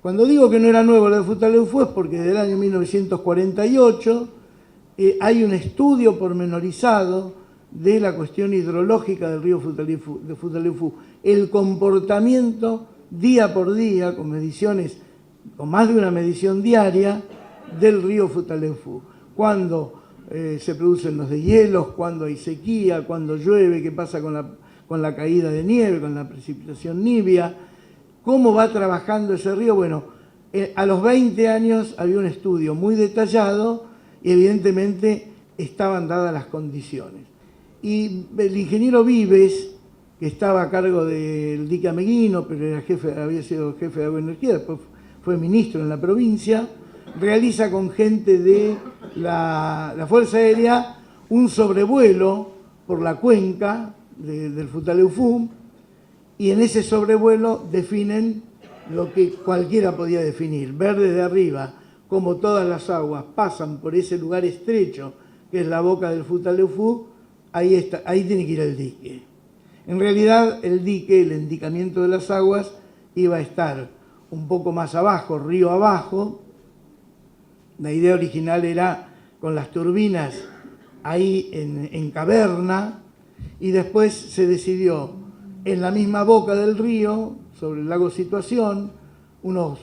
Cuando digo que no era nuevo lo de Futaleufú es porque desde el año 1948 hay un estudio pormenorizado de la cuestión hidrológica del río Futaleufú, el comportamiento día por día, con mediciones, con más de una medición diaria, del río Futaleufú. Cuando se producen los deshielos, cuando hay sequía, cuando llueve, qué pasa con la caída de nieve, con la precipitación nibia, cómo va trabajando ese río. Bueno, a los 20 años había un estudio muy detallado y evidentemente estaban dadas las condiciones. Y el ingeniero Vives, que estaba a cargo del dique Ameguino, pero había sido jefe de Agua y Energía, después fue ministro en la provincia, realiza con gente de la Fuerza Aérea un sobrevuelo por la cuenca del Futaleufú, y en ese sobrevuelo definen lo que cualquiera podía definir, ver desde arriba como todas las aguas pasan por ese lugar estrecho que es la boca del Futaleufú. Ahí tiene que ir el dique. En realidad el dique, el endicamiento de las aguas, iba a estar un poco más abajo, río abajo. La idea original era con las turbinas ahí en caverna, y después se decidió en la misma boca del río, sobre el lago Situación, unos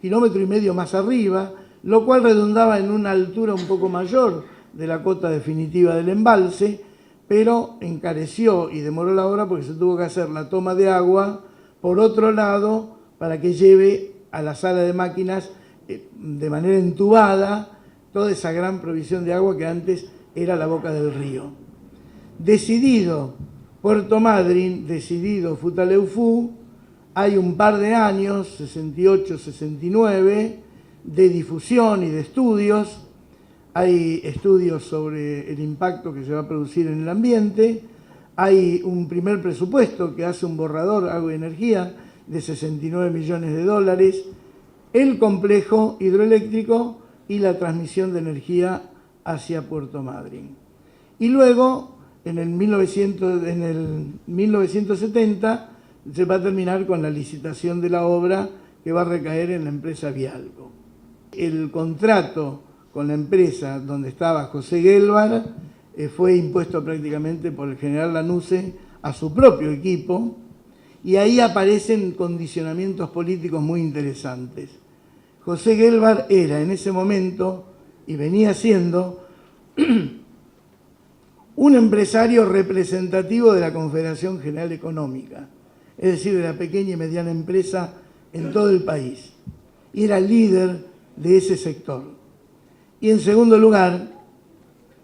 1,5 kilómetros más arriba, lo cual redundaba en una altura un poco mayor de la cota definitiva del embalse, pero encareció y demoró la obra porque se tuvo que hacer la toma de agua por otro lado para que lleve a la sala de máquinas de manera entubada toda esa gran provisión de agua que antes era la boca del río. Decidido Puerto Madryn, decidido Futaleufú, hay un par de años, 68, 69, de difusión y de estudios. Hay estudios sobre el impacto que se va a producir en el ambiente. Hay un primer presupuesto que hace un borrador, Agua y Energía, de 69 millones de dólares, el complejo hidroeléctrico y la transmisión de energía hacia Puerto Madryn. Y luego, en el 1970, se va a terminar con la licitación de la obra que va a recaer en la empresa Vialco. El contrato con la empresa donde estaba José Gelbar fue impuesto prácticamente por el general Lanusse a su propio equipo, y ahí aparecen condicionamientos políticos muy interesantes. José Gelbar era en ese momento, y venía siendo, un empresario representativo de la Confederación General Económica, es decir, de la pequeña y mediana empresa en todo el país, y era líder de ese sector. Y en segundo lugar,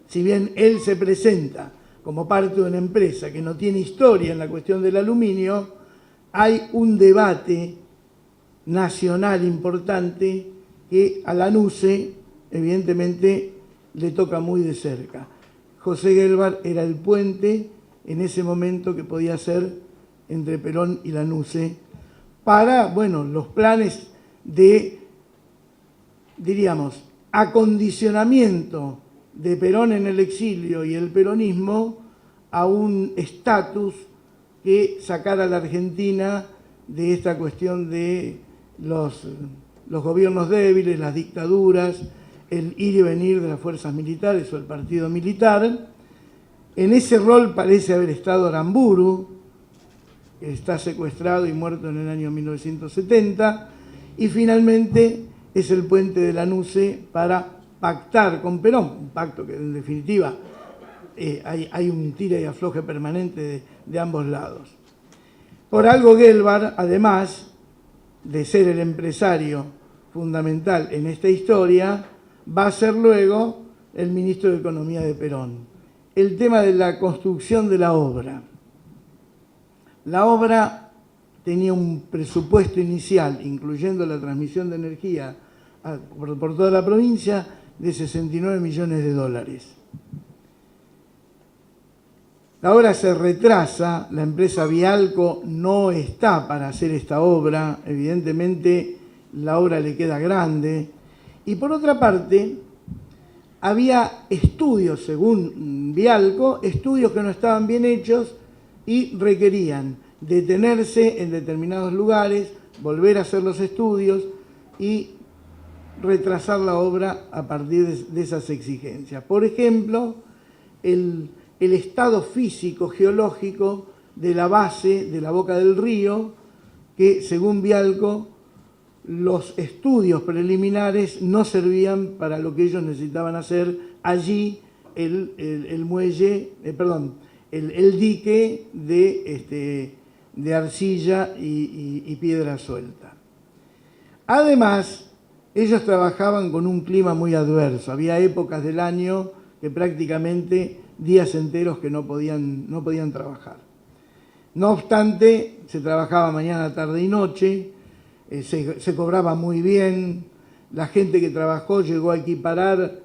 si bien él se presenta como parte de una empresa que no tiene historia en la cuestión del aluminio, hay un debate nacional importante que a Lanusse evidentemente le toca muy de cerca. José Gelbar era el puente en ese momento que podía ser entre Perón y Lanusse para, bueno, los planes de, diríamos, acondicionamiento de Perón en el exilio y el peronismo a un estatus que sacara a la Argentina de esta cuestión de los gobiernos débiles, las dictaduras, el ir y venir de las fuerzas militares o el partido militar. En ese rol parece haber estado Aramburu, que está secuestrado y muerto en el año 1970, y finalmente es el puente de Lanusse para pactar con Perón, un pacto que en definitiva hay un tira y afloje permanente de ambos lados. Por algo Gelbar, además de ser el empresario fundamental en esta historia, va a ser luego el ministro de Economía de Perón. El tema de la construcción de la obra. La obra tenía un presupuesto inicial, incluyendo la transmisión de energía por toda la provincia, de 69 millones de dólares. La obra se retrasa, la empresa Vialco no está para hacer esta obra, evidentemente la obra le queda grande. Y por otra parte, había estudios, según Vialco, estudios que no estaban bien hechos y requerían detenerse en determinados lugares, volver a hacer los estudios, y retrasar la obra a partir de esas exigencias. Por ejemplo, el estado físico, geológico de la base de la boca del río, que según Bialco, los estudios preliminares no servían para lo que ellos necesitaban hacer allí, el muelle, el dique de arcilla y piedra suelta. Además, ellos trabajaban con un clima muy adverso. Había épocas del año que prácticamente días enteros que no podían trabajar. No obstante, se trabajaba mañana, tarde y noche, se cobraba muy bien. La gente que trabajó llegó a equiparar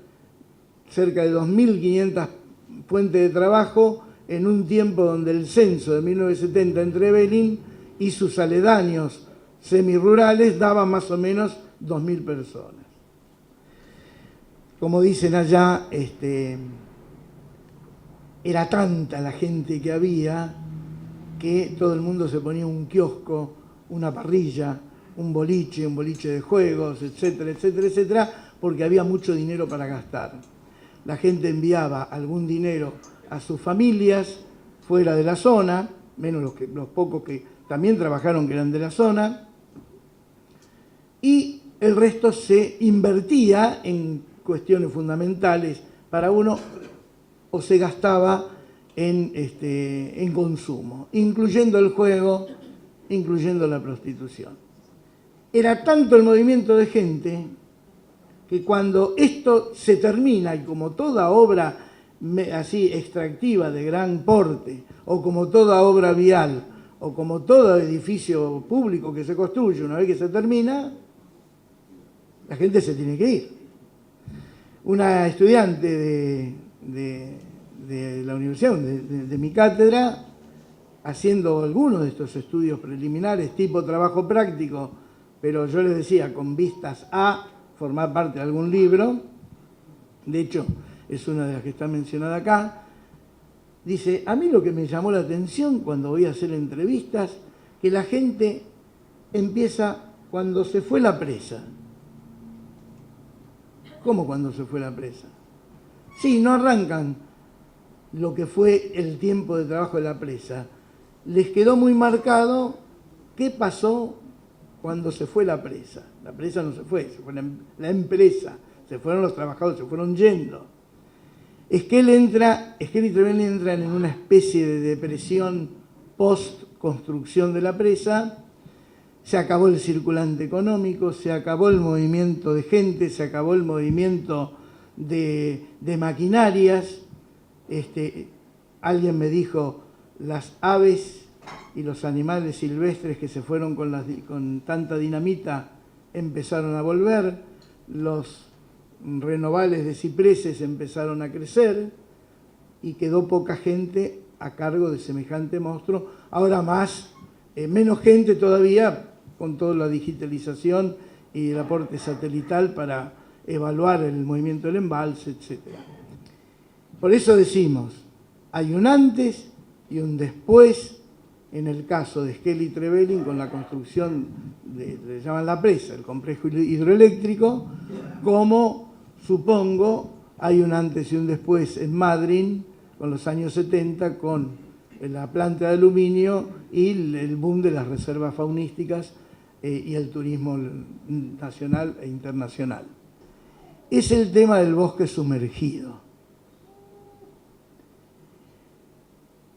cerca de 2.500 fuentes de trabajo en un tiempo donde el censo de 1970 en Trevelin y sus aledaños semirurales daba más o menos 2.000 personas. Como dicen allá, era tanta la gente que había que todo el mundo se ponía un kiosco, una parrilla, un boliche de juegos, etcétera, etcétera, etcétera, porque había mucho dinero para gastar. La gente enviaba algún dinero a sus familias fuera de la zona, menos los pocos que también trabajaron que eran de la zona, y el resto se invertía en cuestiones fundamentales para uno o se gastaba en consumo, incluyendo el juego, incluyendo la prostitución. Era tanto el movimiento de gente que cuando esto se termina, y como toda obra así extractiva de gran porte, o como toda obra vial, o como todo edificio público que se construye, una vez que se termina, la gente se tiene que ir. Una estudiante de la universidad, de mi cátedra, haciendo algunos de estos estudios preliminares, tipo trabajo práctico, pero yo les decía, con vistas a formar parte de algún libro, de hecho, es una de las que está mencionada acá, dice, a mí lo que me llamó la atención cuando voy a hacer entrevistas, que la gente empieza cuando se fue la presa. ¿Cómo cuando se fue la presa? Sí, no arrancan lo que fue el tiempo de trabajo de la presa. Les quedó muy marcado qué pasó cuando se fue la presa. La presa no se fue la empresa, se fueron los trabajadores, se fueron yendo. Skelly y Trevelin entran en una especie de depresión post-construcción de la presa. Se acabó el circulante económico, se acabó el movimiento de gente, se acabó el movimiento de maquinarias. Alguien me dijo, las aves y los animales silvestres que se fueron con tanta dinamita empezaron a volver, los renovales de cipreses empezaron a crecer y quedó poca gente a cargo de semejante monstruo. Ahora menos gente todavía con toda la digitalización y el aporte satelital para evaluar el movimiento del embalse, etc. Por eso decimos, hay un antes y un después en el caso de Skelly y Trevelin con la construcción le llaman la presa, el complejo hidroeléctrico, como supongo hay un antes y un después en Madryn con los años 70 con la planta de aluminio y el boom de las reservas faunísticas y el turismo nacional e internacional. Es el tema del bosque sumergido.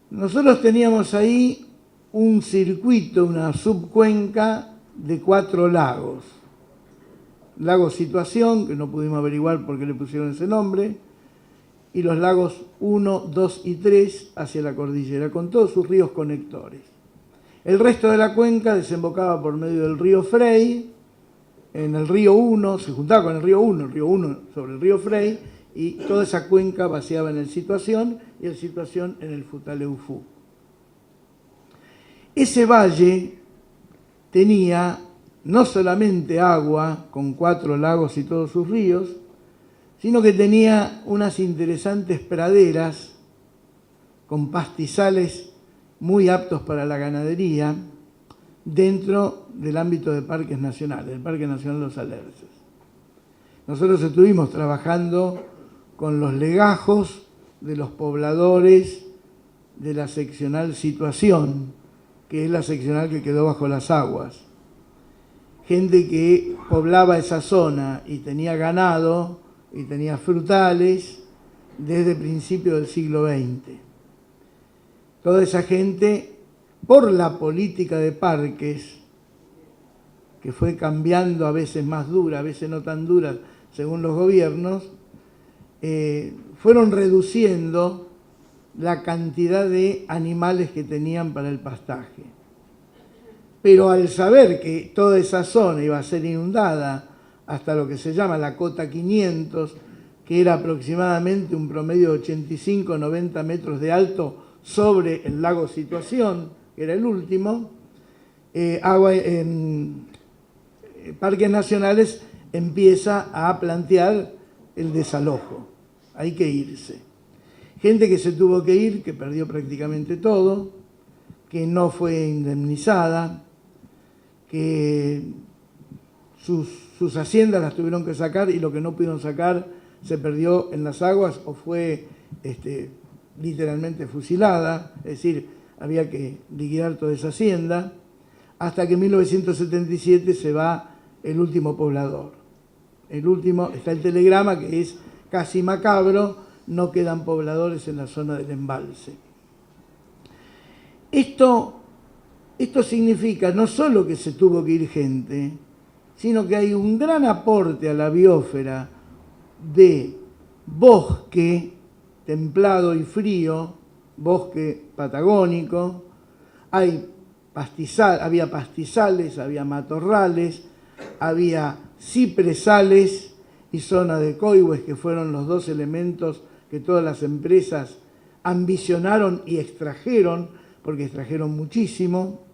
Nosotros teníamos ahí un circuito, una subcuenca de 4 lagos. Lago Situación, que no pudimos averiguar por qué le pusieron ese nombre, y los lagos 1, 2 y 3 hacia la cordillera, con todos sus ríos conectores. El resto de la cuenca desembocaba por medio del río Frey, en el río 1, se juntaba con el río 1 sobre el río Frey, y toda esa cuenca vaciaba en el Situación y el Situación en el Futaleufú. Ese valle tenía no solamente agua, con 4 lagos y todos sus ríos, sino que tenía unas interesantes praderas con pastizales muy aptos para la ganadería, dentro del ámbito de parques nacionales, el Parque Nacional Los Alerces. Nosotros estuvimos trabajando con los legajos de los pobladores de la seccional Situación, que es la seccional que quedó bajo las aguas. Gente que poblaba esa zona y tenía ganado y tenía frutales desde principios del siglo XX. Toda esa gente, por la política de parques, que fue cambiando a veces más dura, a veces no tan dura, según los gobiernos, fueron reduciendo la cantidad de animales que tenían para el pastaje. Pero al saber que toda esa zona iba a ser inundada hasta lo que se llama la cota 500, que era aproximadamente un promedio de 85-90 metros de alto sobre el lago Situación, que era el último, Parques Nacionales empieza a plantear el desalojo. Hay que irse. Gente que se tuvo que ir, que perdió prácticamente todo, que no fue indemnizada, que sus haciendas las tuvieron que sacar y lo que no pudieron sacar se perdió en las aguas o fue literalmente fusilada, es decir, había que liquidar toda esa hacienda, hasta que en 1977 se va el último poblador. El último, está el telegrama que es casi macabro, no quedan pobladores en la zona del embalse. Esto significa no solo que se tuvo que ir gente, sino que hay un gran aporte a la biosfera de bosque templado y frío, bosque patagónico, había pastizales, había matorrales, había cipresales y zona de coihues, que fueron los dos elementos que todas las empresas ambicionaron y extrajeron, porque extrajeron muchísimo.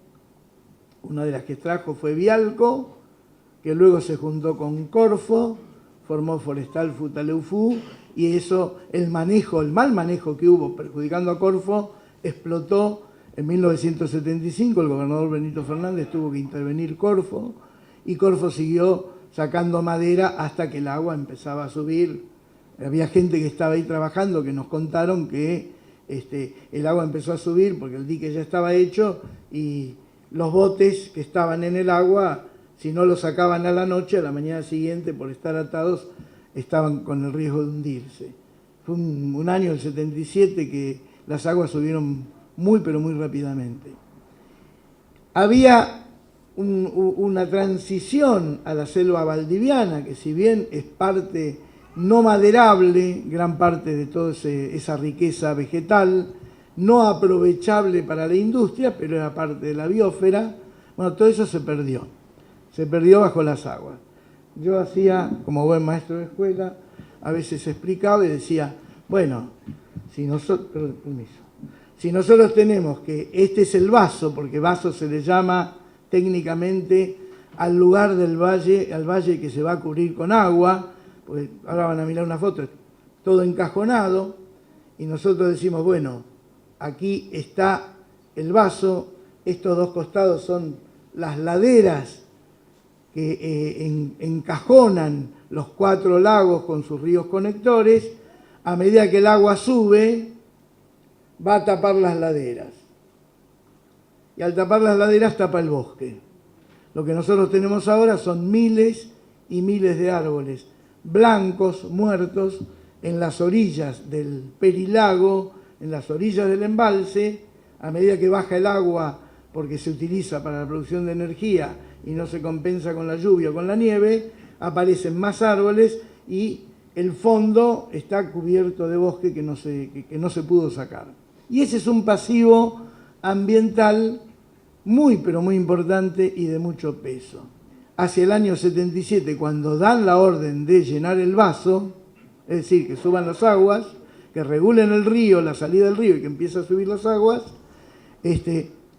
Una de las que extrajo fue Vialco, que luego se juntó con Corfo, formó Forestal Futaleufú, y eso, el mal manejo que hubo perjudicando a Corfo, explotó en 1975. El gobernador Benito Fernández tuvo que intervenir Corfo, y Corfo siguió sacando madera hasta que el agua empezaba a subir. Había gente que estaba ahí trabajando que nos contaron que el agua empezó a subir porque el dique ya estaba hecho y los botes que estaban en el agua, si no los sacaban a la noche, a la mañana siguiente, por estar atados, estaban con el riesgo de hundirse. Fue un año, el 77, que las aguas subieron muy, pero muy rápidamente. Había una transición a la selva valdiviana, que si bien es parte no maderable, gran parte de toda esa riqueza vegetal, no aprovechable para la industria, pero era parte de la biosfera, bueno, todo eso se perdió bajo las aguas. Yo hacía, como buen maestro de escuela, a veces explicaba y decía, bueno, si nosotros tenemos que este es el vaso, porque vaso se le llama técnicamente al lugar del valle, al valle que se va a cubrir con agua, pues ahora van a mirar una foto, todo encajonado, y nosotros decimos, bueno, aquí está el vaso, estos dos costados son las laderas que encajonan los 4 lagos con sus ríos conectores. A medida que el agua sube, va a tapar las laderas. Y al tapar las laderas tapa el bosque. Lo que nosotros tenemos ahora son miles y miles de árboles blancos, muertos, en las orillas del perilago, en las orillas del embalse. A medida que baja el agua, porque se utiliza para la producción de energía y no se compensa con la lluvia o con la nieve, aparecen más árboles y el fondo está cubierto de bosque que no se pudo sacar. Y ese es un pasivo ambiental muy, pero muy importante y de mucho peso. Hacia el año 77, cuando dan la orden de llenar el vaso, es decir, que suban las aguas, que regulen el río, la salida del río y que empiece a subir las aguas,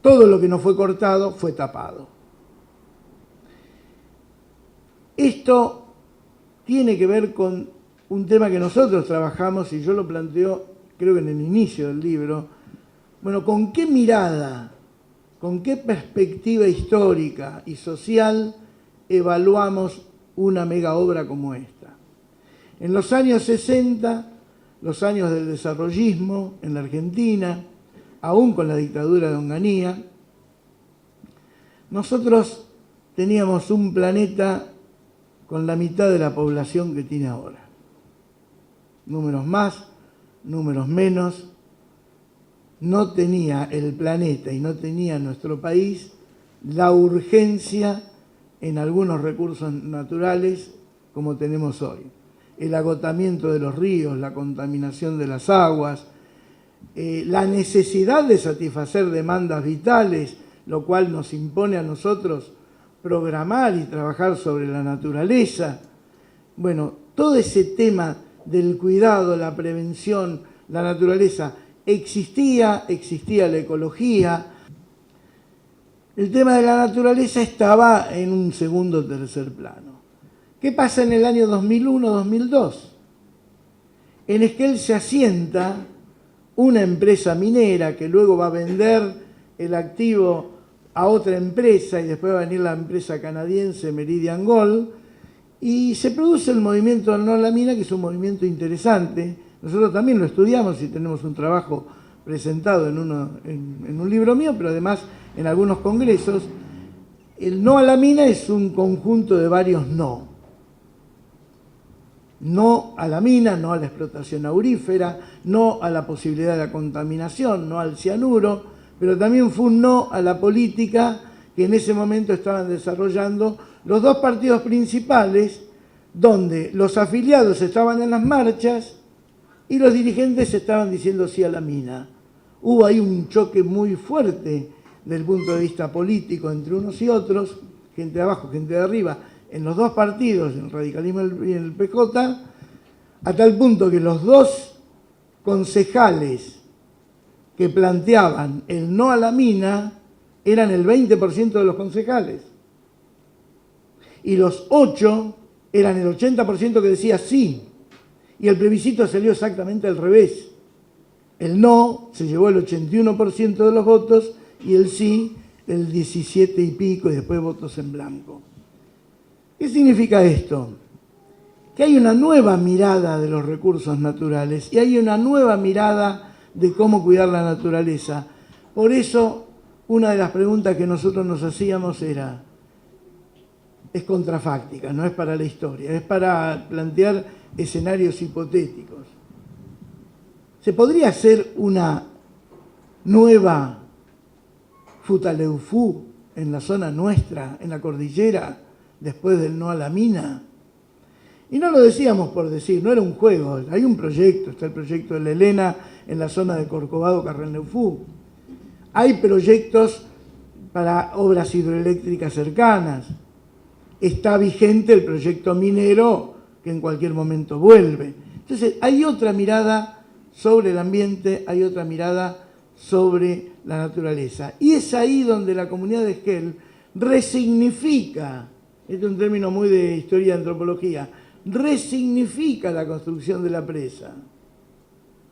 todo lo que no fue cortado fue tapado. Esto tiene que ver con un tema que nosotros trabajamos, y yo lo planteo, creo que en el inicio del libro. Bueno, ¿con qué mirada con qué perspectiva histórica y social evaluamos una mega obra como esta. En los años 60, los años del desarrollismo en la Argentina, aún con la dictadura de Onganía, nosotros teníamos un planeta con la mitad de la población que tiene ahora. Números más, números menos. No tenía el planeta y no tenía nuestro país la urgencia en algunos recursos naturales como tenemos hoy. El agotamiento de los ríos, la contaminación de las aguas, la necesidad de satisfacer demandas vitales, lo cual nos impone a nosotros programar y trabajar sobre la naturaleza. Bueno, todo ese tema del cuidado, la prevención, la naturaleza, existía la ecología. El tema de la naturaleza estaba en un segundo o tercer plano. ¿Qué pasa en el año 2001-2002? En Esquel se asienta una empresa minera que luego va a vender el activo a otra empresa y después va a venir la empresa canadiense Meridian Gold y se produce el movimiento No a la Mina, que es un movimiento interesante. Nosotros también lo estudiamos y tenemos un trabajo presentado en un libro mío, pero además en algunos congresos. El no a la mina es un conjunto de varios no. No a la mina, no a la explotación aurífera, no a la posibilidad de la contaminación, no al cianuro, pero también fue un no a la política que en ese momento estaban desarrollando los dos partidos principales, donde los afiliados estaban en las marchas y los dirigentes estaban diciendo sí a la mina. Hubo ahí un choque muy fuerte desde el punto de vista político entre unos y otros, gente de abajo, gente de arriba, en los dos partidos, el radicalismo y el PJ, a tal punto que los dos concejales que planteaban el no a la mina eran el 20% de los concejales. Y los 8 eran el 80% que decía sí. Y el plebiscito salió exactamente al revés. El no se llevó el 81% de los votos y el sí el 17 y pico y después votos en blanco. ¿Qué significa esto? Que hay una nueva mirada de los recursos naturales y hay una nueva mirada de cómo cuidar la naturaleza. Por eso, una de las preguntas que nosotros nos hacíamos era, es contrafáctica, no es para la historia, es para plantear escenarios hipotéticos. ¿Se podría hacer una nueva Futaleufú en la zona nuestra, en la cordillera, después del no a la mina? Y no lo decíamos por decir, no era un juego, hay un proyecto, está el proyecto de la Elena en la zona de Corcovado, Carrel-Neufú. Hay proyectos para obras hidroeléctricas cercanas. Está vigente el proyecto minero que en cualquier momento vuelve. Entonces, hay otra mirada sobre el ambiente, hay otra mirada sobre la naturaleza. Y es ahí donde la comunidad de Esquel resignifica, este es un término muy de historia de antropología, resignifica la construcción de la presa.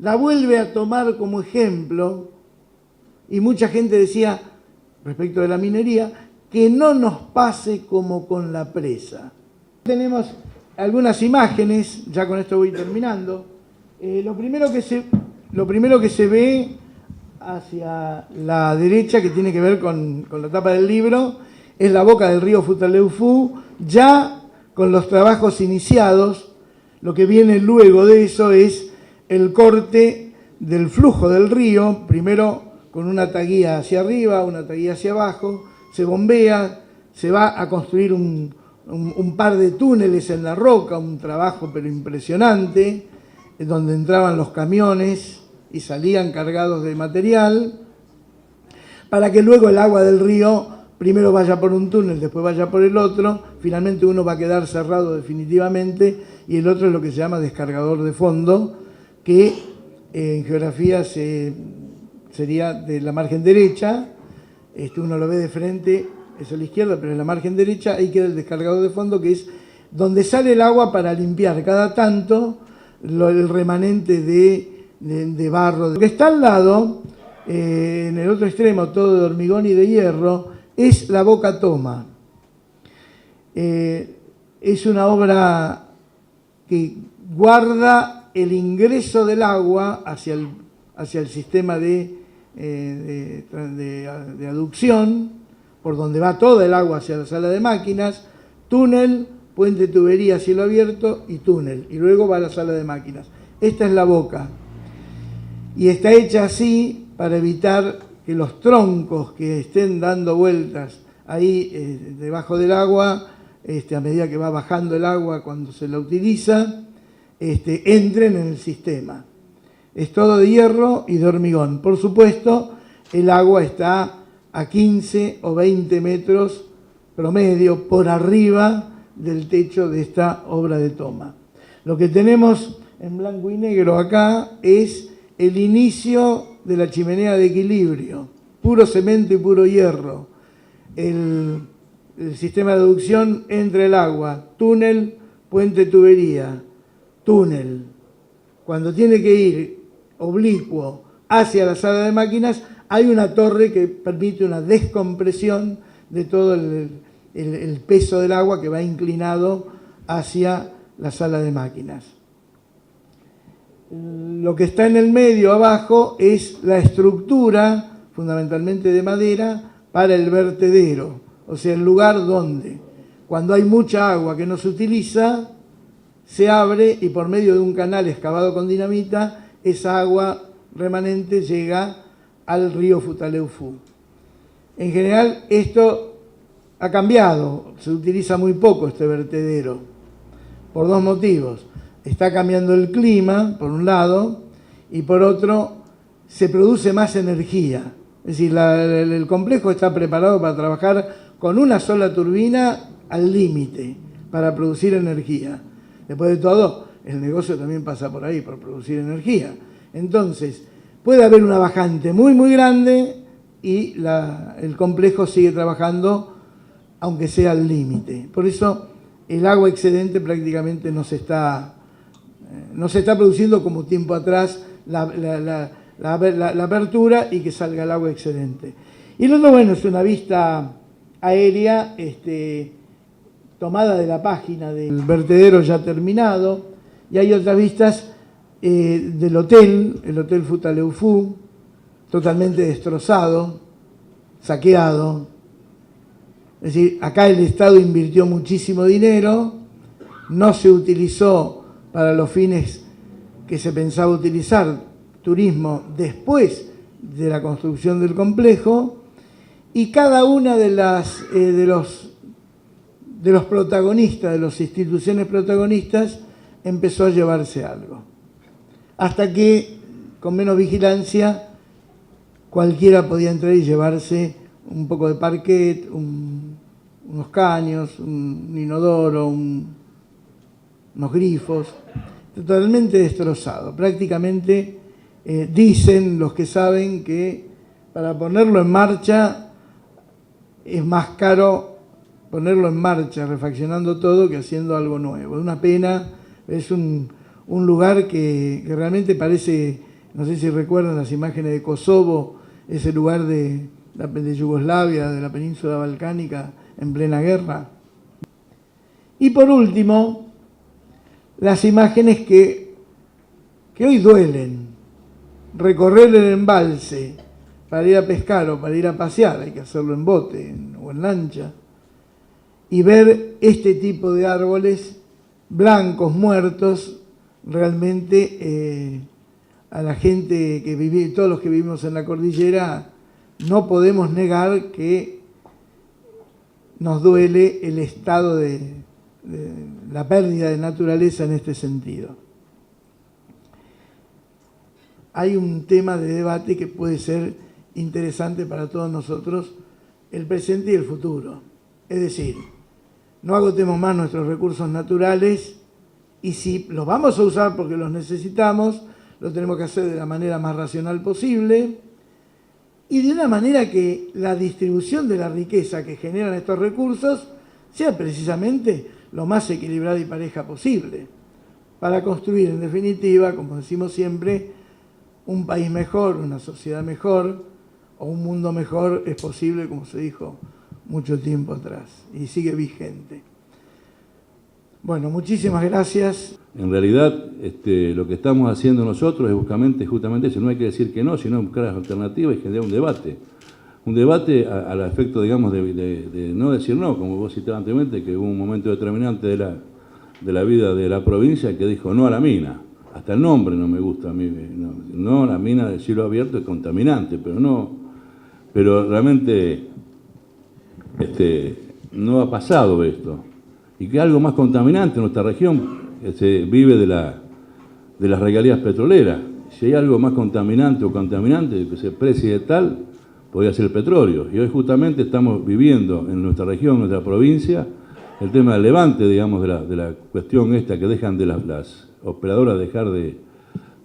La vuelve a tomar como ejemplo y mucha gente decía, respecto de la minería, que no nos pase como con la presa. Tenemos algunas imágenes, ya con esto voy terminando. Lo primero que se ve hacia la derecha, que tiene que ver con la tapa del libro, es la boca del río Futaleufú, ya con los trabajos iniciados. Lo que viene luego de eso es el corte del flujo del río, primero con una taguía hacia arriba, una taguía hacia abajo, se bombea, se va a construir un par de túneles en la roca, un trabajo pero impresionante, donde entraban los camiones y salían cargados de material, para que luego el agua del río primero vaya por un túnel, después vaya por el otro, finalmente uno va a quedar cerrado definitivamente y el otro es lo que se llama descargador de fondo, que en geografía sería de la margen derecha, uno lo ve de frente, es a la izquierda, pero en la margen derecha ahí queda el descargador de fondo, que es donde sale el agua para limpiar cada tanto el remanente de barro. Lo que está al lado en el otro extremo todo de hormigón y de hierro, es la Boca Toma. Es una obra que guarda el ingreso del agua hacia el sistema de aducción, por donde va toda el agua hacia la sala de máquinas, túnel, puente, tubería, cielo abierto y túnel, y luego va a la sala de máquinas. Esta es la boca, y está hecha así para evitar que los troncos que estén dando vueltas ahí debajo del agua, a medida que va bajando el agua cuando se la utiliza, entren en el sistema. Es todo de hierro y de hormigón. Por supuesto, el agua está a 15 o 20 metros promedio por arriba del techo de esta obra de toma. Lo que tenemos en blanco y negro acá es el inicio de la chimenea de equilibrio, puro cemento y puro hierro. El sistema de aducción entre el agua, túnel, puente, tubería, túnel. Cuando tiene que ir oblicuo hacia la sala de máquinas, hay una torre que permite una descompresión de todo el peso del agua que va inclinado hacia la sala de máquinas. Lo que está en el medio, abajo, es la estructura, fundamentalmente de madera, para el vertedero, o sea, el lugar donde, cuando hay mucha agua que no se utiliza, se abre y por medio de un canal excavado con dinamita, esa agua remanente llega al río Futaleufú. En general, esto ha cambiado, se utiliza muy poco este vertedero, por dos motivos. Está cambiando el clima, por un lado, y por otro, se produce más energía. Es decir, el complejo está preparado para trabajar con una sola turbina al límite, para producir energía. Después de todo, el negocio también pasa por ahí, por producir energía. Entonces, puede haber una bajante muy, muy grande y el complejo sigue trabajando, aunque sea al límite. Por eso, el agua excedente prácticamente no se está produciendo como tiempo atrás la apertura y que salga el agua excedente. Y lo otro, bueno, es una vista aérea tomada de la página del vertedero ya terminado, y hay otras vistas del hotel, el Hotel Futaleufú, totalmente destrozado, saqueado. Es decir, acá el Estado invirtió muchísimo dinero, no se utilizó para los fines que se pensaba utilizar, turismo, después de la construcción del complejo, y cada una de los protagonistas, de las instituciones protagonistas, empezó a llevarse algo. Hasta que, con menos vigilancia, cualquiera podía entrar y llevarse un poco de parquet, unos caños, un inodoro, unos grifos, totalmente destrozado. Prácticamente dicen los que saben que para ponerlo en marcha es más caro ponerlo en marcha, refaccionando todo, que haciendo algo nuevo. Es una pena, es un lugar que realmente parece, no sé si recuerdan las imágenes de Kosovo, ese lugar de Yugoslavia, de la península balcánica, en plena guerra. Y por último, las imágenes que hoy duelen. Recorrer el embalse para ir a pescar o para ir a pasear, hay que hacerlo en bote o en lancha, y ver este tipo de árboles blancos, muertos, realmente a la gente que vive, todos los que vivimos en la cordillera, no podemos negar que nos duele el estado de la pérdida de naturaleza en este sentido. Hay un tema de debate que puede ser interesante para todos nosotros, el presente y el futuro. Es decir, no agotemos más nuestros recursos naturales, y si los vamos a usar porque los necesitamos, lo tenemos que hacer de la manera más racional posible y de una manera que la distribución de la riqueza que generan estos recursos sea precisamente lo más equilibrada y pareja posible, para construir, en definitiva, como decimos siempre, un país mejor, una sociedad mejor o un mundo mejor es posible, como se dijo mucho tiempo atrás, y sigue vigente. Bueno, muchísimas gracias. En realidad, lo que estamos haciendo nosotros es justamente eso. No hay que decir que no, sino buscar las alternativas y generar un debate. Un debate al efecto, digamos, de no decir no, como vos citabas anteriormente, que hubo un momento determinante de la vida de la provincia que dijo no a la mina. Hasta el nombre no me gusta a mí. No a la mina de cielo abierto es contaminante, pero realmente no ha pasado esto. Y que algo más contaminante en nuestra región vive de las regalías petroleras. Si hay algo más contaminante o contaminante que se precie de tal, podría ser el petróleo. Y hoy justamente estamos viviendo en nuestra región, en nuestra provincia, el tema del levante, digamos, de la cuestión esta que dejan de las operadoras dejar de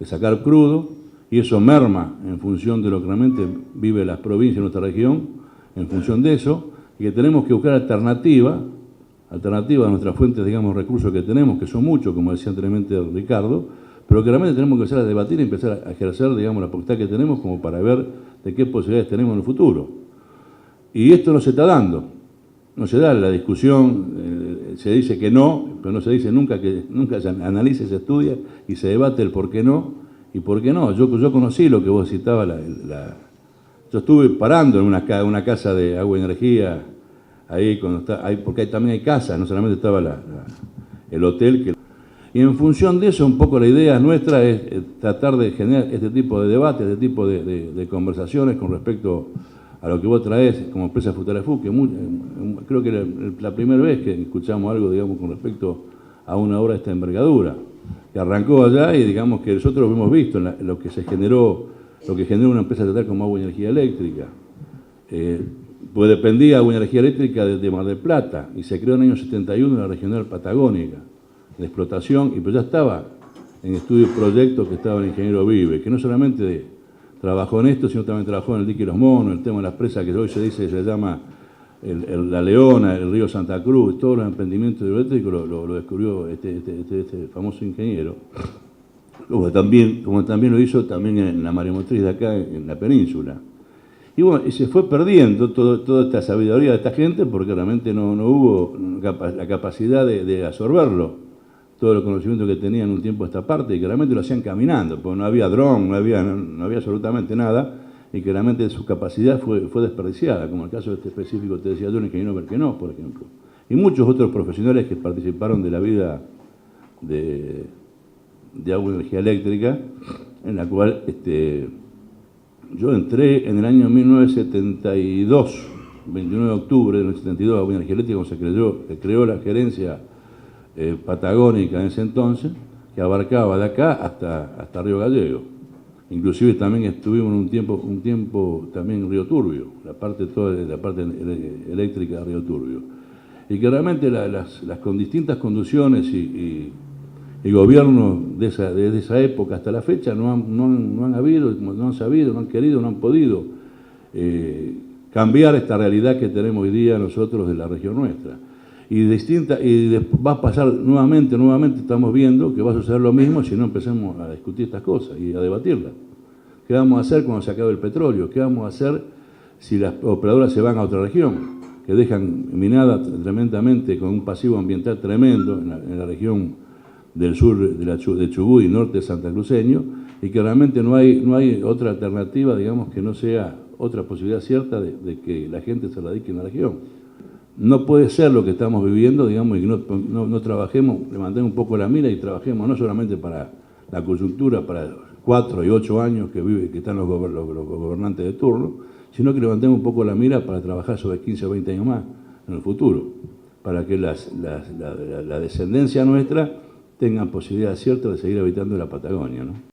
sacar crudo, y eso merma en función de lo que realmente vive las provincias de nuestra región, en función de eso, y que tenemos que buscar alternativas a nuestras fuentes, digamos, recursos que tenemos, que son muchos, como decía anteriormente Ricardo, pero que realmente tenemos que empezar a debatir y empezar a ejercer, digamos, la potestad que tenemos como para ver de qué posibilidades tenemos en el futuro. Y esto no se está dando, no se da la discusión, se dice que no, pero no se dice nunca se analiza, se estudia y se debate el por qué no y por qué no. Yo conocí lo que vos citabas, yo estuve parando en una casa de agua y energía, ahí porque también hay casas, no solamente estaba el hotel. Y en función de eso, un poco la idea nuestra es tratar de generar este tipo de debate, este tipo de conversaciones con respecto a lo que vos traés como empresa Futaleufú, que creo que la primera vez que escuchamos algo, digamos, con respecto a una obra de esta envergadura, que arrancó allá y digamos que nosotros hemos visto lo que generó una empresa estatal como Agua y Energía Eléctrica. Pues dependía Agua y Energía Eléctrica de Mar del Plata y se creó en el año 71 en la regional patagónica de explotación, y pues ya estaba en estudio proyectos que estaba el ingeniero Vive, que no solamente trabajó en esto, sino también trabajó en el dique Los Monos, el tema de las presas que hoy se llama la Leona, el río Santa Cruz, todos los emprendimientos hidroeléctricos lo descubrió este famoso ingeniero, como también lo hizo también en la maremotriz de acá en la península. Y bueno, y se fue perdiendo toda esta sabiduría de esta gente porque realmente no hubo la capacidad de absorberlo, todo el conocimiento que tenían un tiempo a esta parte, y que realmente lo hacían caminando, porque no había dron, no había absolutamente nada, y que realmente su capacidad fue desperdiciada, como el caso específico, te decía yo, el ingeniero Berquenós, por ejemplo. Y muchos otros profesionales que participaron de la vida de Agua y Energía Eléctrica, en la cual yo entré en el año 1972, 29 de octubre del 72, Agua y Energía Eléctrica, cuando se creó la gerencia patagónica en ese entonces, que abarcaba de acá hasta Río Gallego. Inclusive también estuvimos un tiempo también en Río Turbio, la parte eléctrica de Río Turbio. Y que realmente con distintas conducciones y gobiernos desde esa época hasta la fecha no han sabido, no han querido, no han podido cambiar esta realidad que tenemos hoy día nosotros de la región nuestra. Y va a pasar nuevamente estamos viendo que va a suceder lo mismo si no empezamos a discutir estas cosas y a debatirlas. ¿Qué vamos a hacer cuando se acabe el petróleo? ¿Qué vamos a hacer si las operadoras se van a otra región? Que dejan minada tremendamente con un pasivo ambiental tremendo en la región del sur de Chubut y norte de Santa Cruceño, y que realmente no hay otra alternativa, digamos, que no sea otra posibilidad cierta de que la gente se radique en la región. No puede ser lo que estamos viviendo, digamos, y que no trabajemos, levantemos un poco la mira y trabajemos no solamente para la coyuntura, para 4 y 8 años que están los gobernantes de turno, sino que levantemos un poco la mira para trabajar sobre 15 o 20 años más en el futuro, para que la descendencia nuestra tenga posibilidad cierta de seguir habitando en la Patagonia, ¿no?